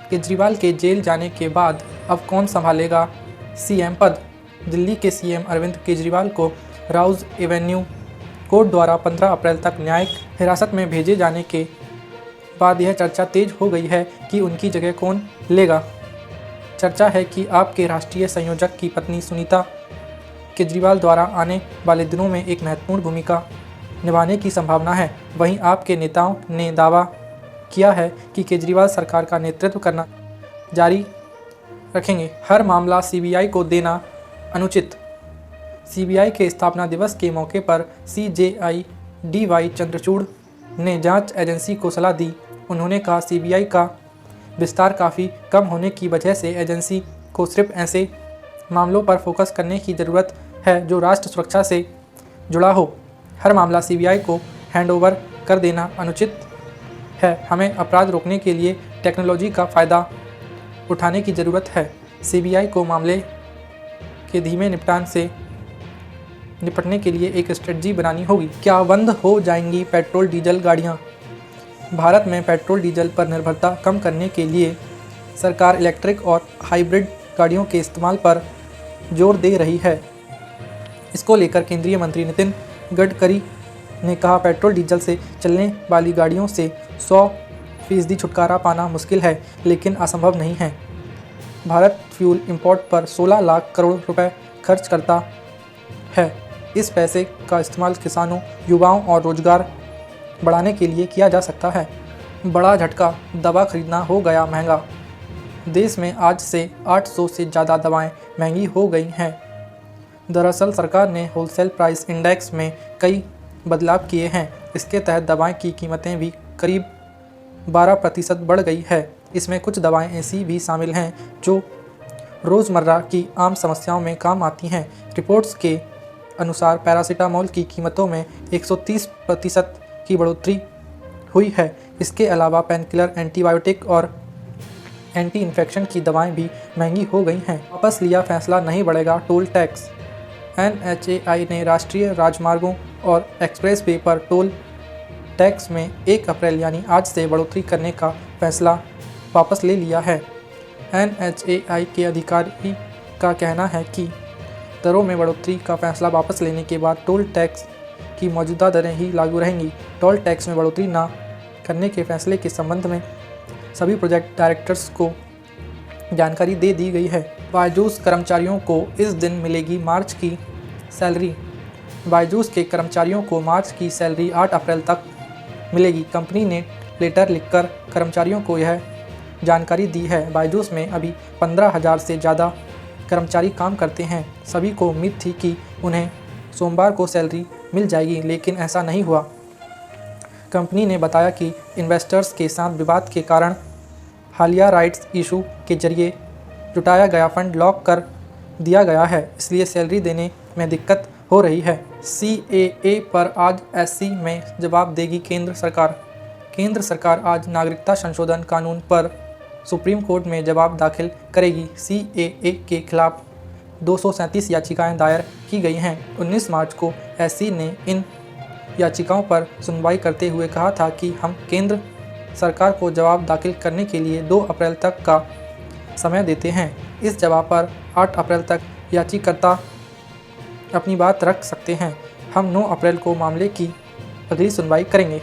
केजरीवाल के जेल जाने के बाद अब कौन संभालेगा सीएम पद? दिल्ली के सीएम अरविंद केजरीवाल को राउज एवेन्यू कोर्ट द्वारा 15 अप्रैल तक न्यायिक हिरासत में भेजे जाने के बाद यह चर्चा तेज हो गई है कि उनकी जगह कौन लेगा। चर्चा है कि आप के राष्ट्रीय संयोजक की पत्नी सुनीता केजरीवाल द्वारा आने वाले दिनों में एक महत्वपूर्ण भूमिका निभाने की संभावना है। वहीं आप के नेताओं ने दावा किया है कि केजरीवाल सरकार का नेतृत्व करना जारी रखेंगे। हर मामला सीबीआई को देना अनुचित। सीबीआई के स्थापना दिवस के मौके पर सीजेआई डीवाई चंद्रचूड़ ने जांच एजेंसी को सलाह दी। उन्होंने कहा सीबीआई का विस्तार काफ़ी कम होने की वजह से एजेंसी को सिर्फ ऐसे मामलों पर फोकस करने की ज़रूरत है जो राष्ट्र सुरक्षा से जुड़ा हो। हर मामला सीबीआई को हैंडओवर कर देना अनुचित है। हमें अपराध रोकने के लिए टेक्नोलॉजी का फ़ायदा उठाने की ज़रूरत है। सीबीआई को मामले के धीमे निपटान से निपटने के लिए एक स्ट्रेटजी बनानी होगी। क्या बंद हो जाएंगी पेट्रोल डीजल गाड़ियाँ? भारत में पेट्रोल डीजल पर निर्भरता कम करने के लिए सरकार इलेक्ट्रिक और हाइब्रिड गाड़ियों के इस्तेमाल पर जोर दे रही है। इसको लेकर केंद्रीय मंत्री नितिन गडकरी ने कहा, पेट्रोल डीजल से चलने वाली गाड़ियों से 100% छुटकारा पाना मुश्किल है, लेकिन असंभव नहीं है। भारत फ्यूल इंपोर्ट पर 16 लाख करोड़ रुपए खर्च करता है। इस पैसे का इस्तेमाल किसानों, युवाओं और रोजगार बढ़ाने के लिए किया जा सकता है। बड़ा झटका, दवा खरीदना हो गया महंगा। देश में आज से 800 से ज़्यादा दवाएं महंगी हो गई हैं। दरअसल सरकार ने होलसेल प्राइस इंडेक्स में कई बदलाव किए हैं। इसके तहत दवाएं की कीमतें भी करीब 12% बढ़ गई है। इसमें कुछ दवाएं ऐसी भी शामिल हैं जो रोज़मर्रा की आम समस्याओं में काम आती हैं। रिपोर्ट्स के अनुसार पैरासीटामोल की कीमतों में 130% की बढ़ोतरी हुई है। इसके अलावा पेनकिलर, एंटीबायोटिक और एंटी इन्फेक्शन की दवाएं भी महंगी हो गई हैं। वापस लिया फैसला, नहीं बढ़ेगा टोल टैक्स। NHAI ने राष्ट्रीय राजमार्गों और एक्सप्रेसवे पर टोल टैक्स में 1 अप्रैल यानी आज से बढ़ोतरी करने का फैसला वापस ले लिया है। NHAI के अधिकारी का कहना है कि दरों में बढ़ोतरी का फैसला वापस लेने के बाद टोल टैक्स की मौजूदा दरें ही लागू रहेंगी। टोल टैक्स में बढ़ोतरी न करने के फैसले के संबंध में सभी प्रोजेक्ट डायरेक्टर्स को जानकारी दे दी गई है। बायजूस कर्मचारियों को इस दिन मिलेगी मार्च की सैलरी। बायजूस के कर्मचारियों को मार्च की सैलरी 8 अप्रैल तक मिलेगी। कंपनी ने लेटर लिखकर कर्मचारियों को यह जानकारी दी है। बायजूस में अभी 15,000 से ज़्यादा कर्मचारी काम करते हैं। सभी को उम्मीद थी कि उन्हें सोमवार को सैलरी मिल जाएगी, लेकिन ऐसा नहीं हुआ। कंपनी ने बताया कि इन्वेस्टर्स के साथ विवाद के कारण हालिया राइट्स इशू के जरिए जुटाया गया फंड लॉक कर दिया गया है, इसलिए सैलरी देने में दिक्कत हो रही है। CAA पर आज SC में जवाब देगी केंद्र सरकार। केंद्र सरकार आज नागरिकता संशोधन कानून पर सुप्रीम कोर्ट में जवाब दाखिल करेगी। CAA के खिलाफ 237 याचिकाएं दायर की गई हैं। 19 मार्च को SC ने इन याचिकाओं पर सुनवाई करते हुए कहा था कि हम केंद्र सरकार को जवाब दाखिल करने के लिए 2 अप्रैल तक का समय देते हैं। इस जवाब पर 8 अप्रैल तक याचिकाकर्ता अपनी बात रख सकते हैं। हम 9 अप्रैल को मामले की अगली सुनवाई करेंगे।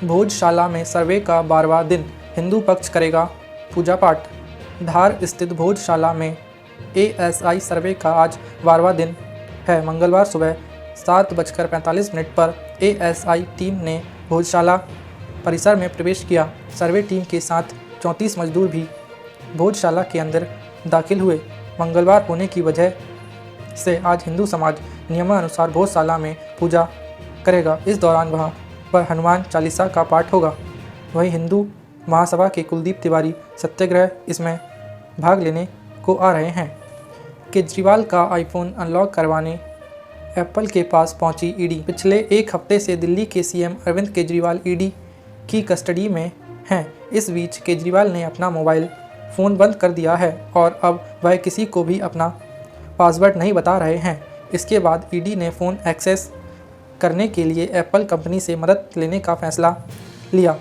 भोजशाला में सर्वे का 12वां दिन, हिंदू पक्ष करेगा पूजा पाठ। धार स्थित भोजशाला में ASI सर्वे का आज 12वां दिन है। मंगलवार सुबह 7:45 पर ASI टीम ने भोजशाला परिसर में प्रवेश किया। सर्वे टीम के साथ 34 मजदूर भी भोजशाला के अंदर दाखिल हुए। मंगलवार होने की वजह से आज हिंदू समाज नियमानुसार भोजशाला में पूजा करेगा। इस दौरान वहां पर हनुमान चालीसा का पाठ होगा। वहीं हिंदू महासभा के कुलदीप तिवारी सत्याग्रह इसमें भाग लेने को आ रहे हैं। केजरीवाल का आईफोन अनलॉक करवाने एप्पल के पास पहुंची ईडी। पिछले एक हफ्ते से दिल्ली के सीएम अरविंद केजरीवाल ईडी की कस्टडी में हैं। इस बीच केजरीवाल ने अपना मोबाइल फ़ोन बंद कर दिया है और अब वह किसी को भी अपना पासवर्ड नहीं बता रहे हैं। इसके बाद ईडी ने फ़ोन एक्सेस करने के लिए एप्पल कंपनी से मदद लेने का फैसला लिया।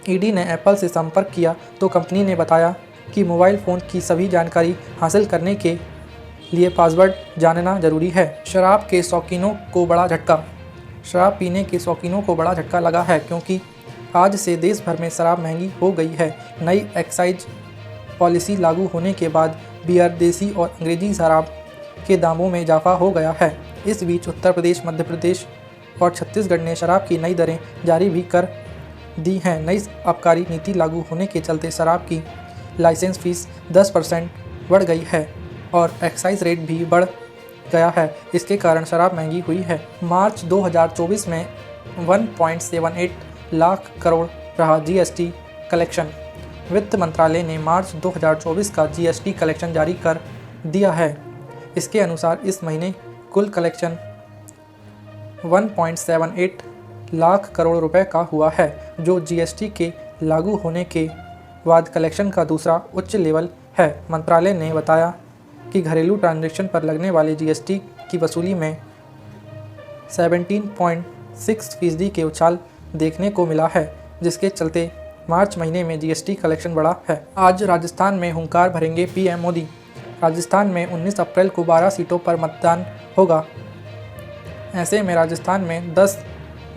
ईडी ने एप्पल से संपर्क किया तो कंपनी ने बताया कि मोबाइल फ़ोन की सभी जानकारी हासिल करने के लिए पासवर्ड जानना जरूरी है। शराब के शौकीनों को बड़ा झटका। शराब पीने के शौकीनों को बड़ा झटका लगा है, क्योंकि आज से देश भर में शराब महंगी हो गई है। नई एक्साइज पॉलिसी लागू होने के बाद बियर, देसी और अंग्रेजी शराब के दामों में इजाफा हो गया है। इस बीच उत्तर प्रदेश, मध्य प्रदेश और छत्तीसगढ़ ने शराब की नई दरें जारी भी कर दी हैं। नई आबकारी नीति लागू होने के चलते शराब की लाइसेंस फीस 10% बढ़ गई है और एक्साइज रेट भी बढ़ गया है। इसके कारण शराब महंगी हुई है। मार्च 2024 में 1.78 लाख करोड़ रहा जीएसटी कलेक्शन। वित्त मंत्रालय ने मार्च 2024 का जीएसटी कलेक्शन जारी कर दिया है। इसके अनुसार इस महीने कुल कलेक्शन 1.78 लाख करोड़ रुपए का हुआ है, जो जीएसटी के लागू होने के बाद कलेक्शन का दूसरा उच्च लेवल है। मंत्रालय ने बताया कि घरेलू ट्रांजैक्शन पर लगने वाले जीएसटी की वसूली में 17.6% के उछाल देखने को मिला है, जिसके चलते मार्च महीने में जीएसटी कलेक्शन बढ़ा है। आज राजस्थान में हुंकार भरेंगे पीएम मोदी। राजस्थान में 19 अप्रैल को 12 सीटों पर मतदान होगा। ऐसे में राजस्थान में 10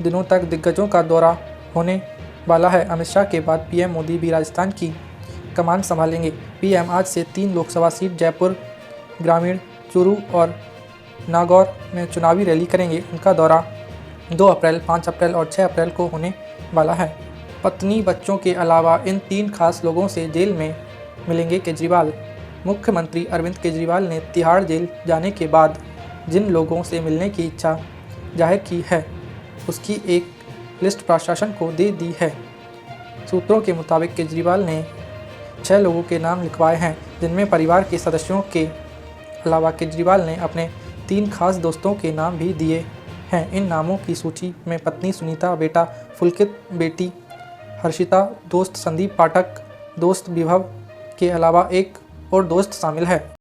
दिनों तक दिग्गजों का दौरा होने वाला है। अमित शाह के बाद पीएम मोदी भी राजस्थान की कमान संभालेंगे। पीएम आज से 3 लोकसभा सीट जयपुर ग्रामीण, चूरू और नागौर में चुनावी रैली करेंगे। उनका दौरा 2 अप्रैल, 5 अप्रैल और 6 अप्रैल को होने वाला है। पत्नी, बच्चों के अलावा इन 3 खास लोगों से जेल में मिलेंगे केजरीवाल। मुख्यमंत्री अरविंद केजरीवाल ने तिहाड़ जेल जाने के बाद जिन लोगों से मिलने की इच्छा जाहिर की है, उसकी एक लिस्ट प्रशासन को दे दी है। सूत्रों के मुताबिक केजरीवाल ने 6 लोगों के नाम लिखवाए हैं, जिनमें परिवार के सदस्यों के अलावा केजरीवाल ने अपने 3 खास दोस्तों के नाम भी दिए हैं। इन नामों की सूची में पत्नी सुनीता, बेटा पुलकित, बेटी हर्षिता, दोस्त संदीप पाठक, दोस्त विभव के अलावा एक और दोस्त शामिल है।